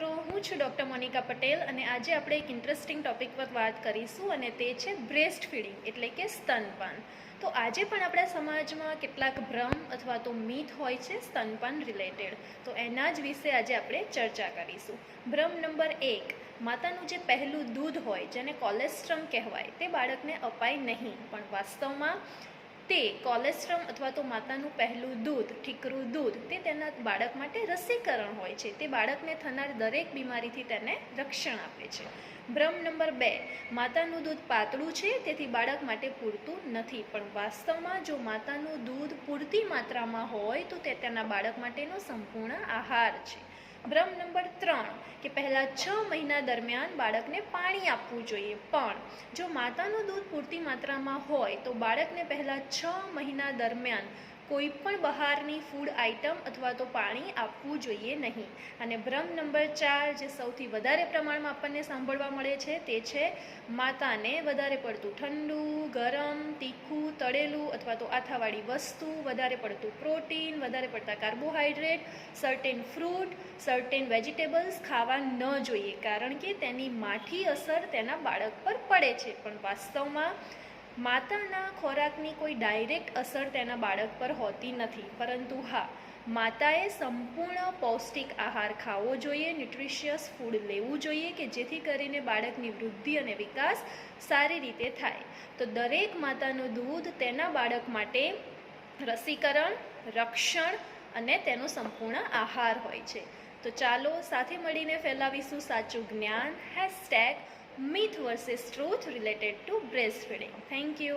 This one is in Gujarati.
મિત્રો, હું છું ડૉક્ટર મોનિકા પટેલ અને આજે આપણે એક ઇન્ટરેસ્ટિંગ ટૉપિક પર વાત કરીશું અને તે છે બ્રેસ્ટ ફીડિંગ એટલે કે સ્તનપાન. તો આજે પણ આપણા સમાજમાં કેટલાક ભ્રમ અથવા તો મીથ હોય છે સ્તનપાન રિલેટેડ, તો એના જ વિશે આજે આપણે ચર્ચા કરીશું. ભ્રમ નંબર 1, માતાનું જે પહેલું દૂધ હોય જેને કોલેસ્ટ્રમ કહેવાય તે બાળકને અપાય નહીં, પણ વાસ્તવમાં તે કોલેસ્ટ્રમ અથવા તો માતાનું પહેલું દૂધ, ઠીકરું દૂધ, તે તેના બાળક માટે રસીકરણ હોય છે. તે બાળકને થનાર દરેક બીમારીથી તેને રક્ષણ આપે છે. ભ્રમ નંબર 2, માતાનું દૂધ પાતળું છે તેથી બાળક માટે પૂરતું નથી, પણ વાસ્તવમાં જો માતાનું દૂધ પૂરતી માત્રામાં હોય તો તે તેના બાળક માટેનો સંપૂર્ણ આહાર છે. ભ્રમ નંબર 3, કે પહેલાં 6 મહિના દરમિયાન બાળકને પાણી આપવું જોઈએ, પણ જો માતાનું દૂધ પૂરતી માત્રામાં હોય તો બાળકને પહેલાં 6 મહિના દરમિયાન કોઈ પણ બહારની ફૂડ આઇટમ અથવા તો પાણી આપવું જોઈએ નહીં. અને ભ્રમ નંબર 4, જે સૌથી વધારે પ્રમાણમાં આપણને સાંભળવા મળે છે તે છે માતાને વધારે પડતું ઠંડુ, ગરમ, તીખું, તળેલું અથવા તો આથાવાળી વસ્તુ, વધારે પડતું પ્રોટીન, વધારે પડતા carbohydrate, certain fruit, certain vegetables ખાવા ન જોઈએ, કારણ કે તેની માઠી અસર તેના બાળક પર પડે છે. પણ વાસ્તવમાં માતાના ખોરાકની કોઈ ડાયરેક્ટ અસર તેના બાળક પર હોતી નથી, પરંતુ હા, માતાએ સંપૂર્ણ પૌષ્ટિક આહાર ખાવો જોઈએ, ન્યુટ્રિશિયસ ફૂડ લેવું જોઈએ કે જેથી કરીને બાળકની વૃદ્ધિ અને વિકાસ સારી રીતે થાય. તો દરેક માતાનું દૂધ તેના બાળક માટે રસીકરણ, રક્ષણ અને તેનો સંપૂર્ણ આહાર હોય છે. તો ચાલો સાથે મળીને ફેલાવીશું સાચું જ્ઞાન. #myth vs truth related to breastfeeding. Thank you.